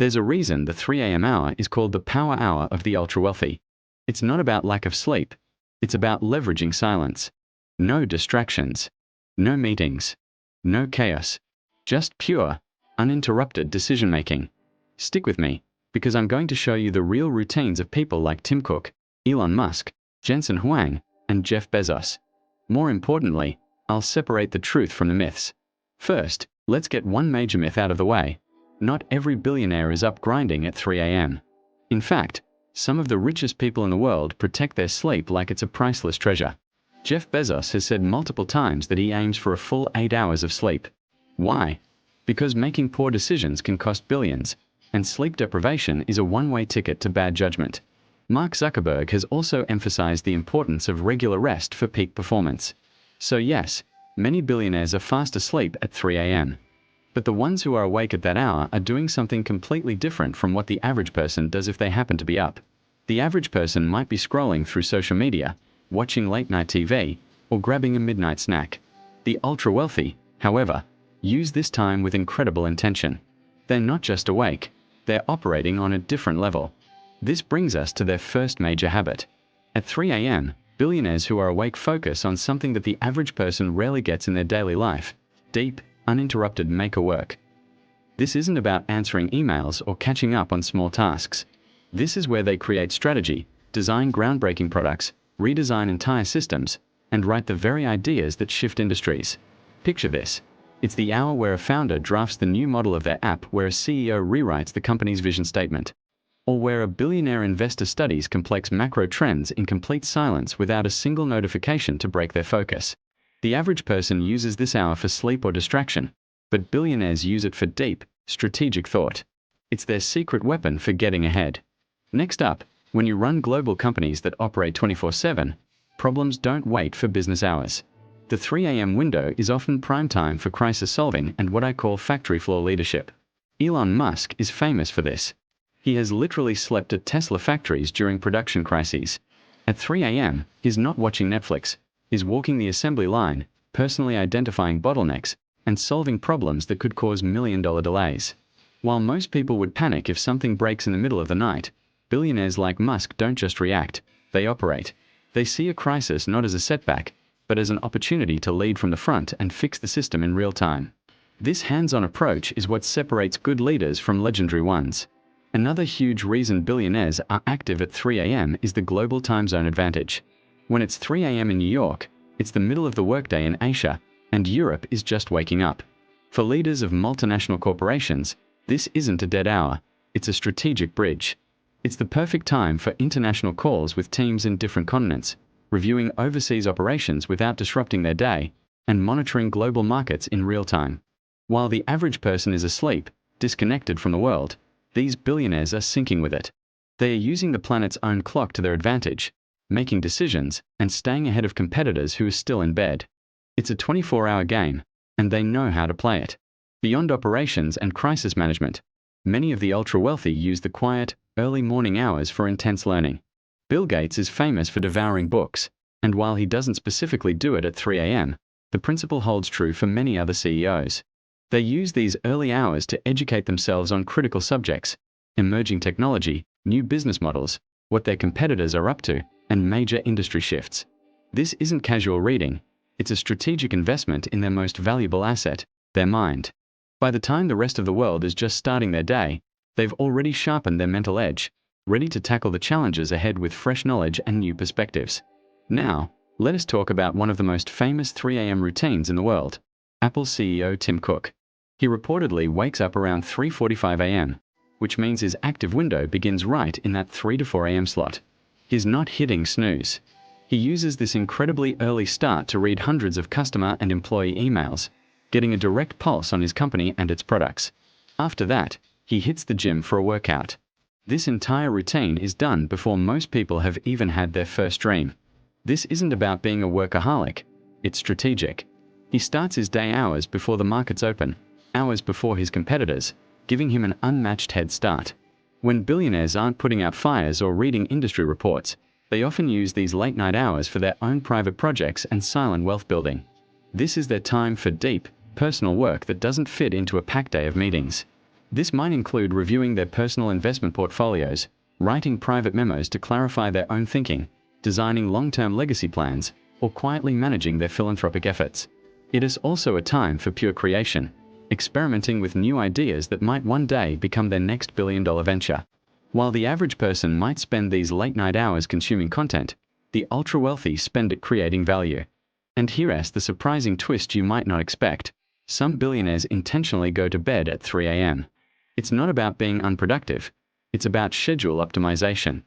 There's a reason the 3 a.m. hour is called the power hour of the ultra-wealthy. It's not about lack of sleep. It's about leveraging silence. No distractions. No meetings. No chaos. Just pure, uninterrupted decision-making. Stick with me, because I'm going to show you the real routines of people like Tim Cook, Elon Musk, Jensen Huang, and Jeff Bezos. More importantly, I'll separate the truth from the myths. First, let's get one major myth out of the way. Not every billionaire is up grinding at 3 a.m. In fact, some of the richest people in the world protect their sleep like it's a priceless treasure. Jeff Bezos has said multiple times that he aims for a full 8 hours of sleep. Why? Because making poor decisions can cost billions, and sleep deprivation is a one-way ticket to bad judgment. Mark Zuckerberg has also emphasized the importance of regular rest for peak performance. So yes, many billionaires are fast asleep at 3 a.m. But the ones who are awake at that hour are doing something completely different from what the average person does if they happen to be up. The average person might be scrolling through social media, watching late-night TV, or grabbing a midnight snack. The ultra-wealthy, however, use this time with incredible intention. They're not just awake, they're operating on a different level. This brings us to their first major habit. At 3 a.m., billionaires who are awake focus on something that the average person rarely gets in their daily life: deep, uninterrupted maker work. This isn't about answering emails or catching up on small tasks. This is where they create strategy, design groundbreaking products, redesign entire systems, and write the very ideas that shift industries. Picture this. It's the hour where a founder drafts the new model of their app, where a CEO rewrites the company's vision statement, or where a billionaire investor studies complex macro trends in complete silence without a single notification to break their focus. The average person uses this hour for sleep or distraction, but billionaires use it for deep, strategic thought. It's their secret weapon for getting ahead. Next up, when you run global companies that operate 24/7, problems don't wait for business hours. The 3 a.m. window is often prime time for crisis solving and what I call factory floor leadership. Elon Musk is famous for this. He has literally slept at Tesla factories during production crises. At 3 a.m., he's not watching Netflix. He's walking the assembly line, personally identifying bottlenecks, and solving problems that could cause million-dollar delays. While most people would panic if something breaks in the middle of the night, billionaires like Musk don't just react, they operate. They see a crisis not as a setback, but as an opportunity to lead from the front and fix the system in real time. This hands-on approach is what separates good leaders from legendary ones. Another huge reason billionaires are active at 3 a.m. is the global time zone advantage. When it's 3 a.m. in New York, it's the middle of the workday in Asia, and Europe is just waking up. For leaders of multinational corporations, this isn't a dead hour, it's a strategic bridge. It's the perfect time for international calls with teams in different continents, reviewing overseas operations without disrupting their day, and monitoring global markets in real time. While the average person is asleep, disconnected from the world, these billionaires are syncing with it. They are using the planet's own clock to their advantage, making decisions and staying ahead of competitors who are still in bed. It's a 24-hour game, and they know how to play it. Beyond operations and crisis management, many of the ultra-wealthy use the quiet, early morning hours for intense learning. Bill Gates is famous for devouring books, and while he doesn't specifically do it at 3 a.m., the principle holds true for many other CEOs. They use these early hours to educate themselves on critical subjects, emerging technology, new business models, what their competitors are up to, and major industry shifts. This isn't casual reading, it's a strategic investment in their most valuable asset, their mind. By the time the rest of the world is just starting their day, they've already sharpened their mental edge, ready to tackle the challenges ahead with fresh knowledge and new perspectives. Now, let us talk about one of the most famous 3 a.m. routines in the world: Apple CEO Tim Cook. He reportedly wakes up around 3:45 a.m., which means his active window begins right in that 3 to 4 a.m. slot. He's not hitting snooze. He uses this incredibly early start to read hundreds of customer and employee emails, getting a direct pulse on his company and its products. After that, he hits the gym for a workout. This entire routine is done before most people have even had their first dream. This isn't about being a workaholic, it's strategic. He starts his day hours before the markets open, hours before his competitors, giving him an unmatched head start. When billionaires aren't putting out fires or reading industry reports, they often use these late-night hours for their own private projects and silent wealth building. This is their time for deep, personal work that doesn't fit into a packed day of meetings. This might include reviewing their personal investment portfolios, writing private memos to clarify their own thinking, designing long-term legacy plans, or quietly managing their philanthropic efforts. It is also a time for pure creation, experimenting with new ideas that might one day become their next billion-dollar venture. While the average person might spend these late-night hours consuming content, the ultra-wealthy spend it creating value. And here's the surprising twist you might not expect. Some billionaires intentionally go to bed at 3 a.m. It's not about being unproductive. It's about schedule optimization.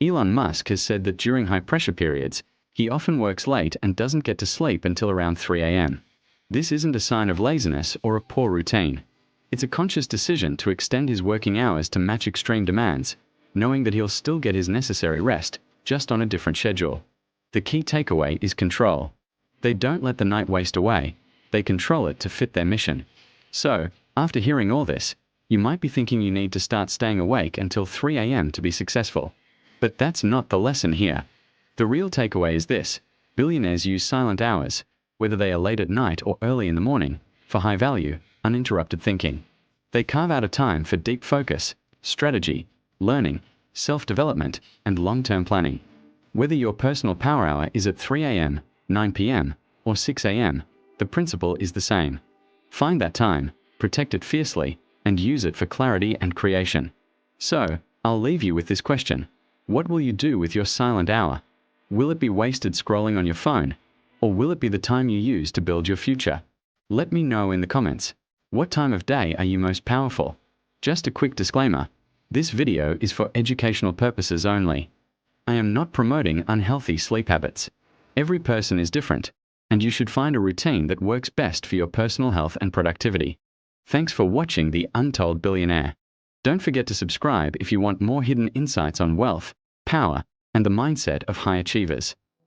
Elon Musk has said that during high-pressure periods, he often works late and doesn't get to sleep until around 3 a.m. This isn't a sign of laziness or a poor routine. It's a conscious decision to extend his working hours to match extreme demands, knowing that he'll still get his necessary rest, just on a different schedule. The key takeaway is control. They don't let the night waste away, they control it to fit their mission. So, after hearing all this, you might be thinking you need to start staying awake until 3 a.m. to be successful. But that's not the lesson here. The real takeaway is this: billionaires use silent hours, whether they are late at night or early in the morning, for high-value, uninterrupted thinking. They carve out a time for deep focus, strategy, learning, self-development, and long-term planning. Whether your personal power hour is at 3 a.m., 9 p.m., or 6 a.m., the principle is the same. Find that time, protect it fiercely, and use it for clarity and creation. So, I'll leave you with this question. What will you do with your silent hour? Will it be wasted scrolling on your phone? Or will it be the time you use to build your future? Let me know in the comments. What time of day are you most powerful? Just a quick disclaimer. This video is for educational purposes only. I am not promoting unhealthy sleep habits. Every person is different, and you should find a routine that works best for your personal health and productivity. Thanks for watching the Untold Billionaire. Don't forget to subscribe if you want more hidden insights on wealth, power, and the mindset of high achievers.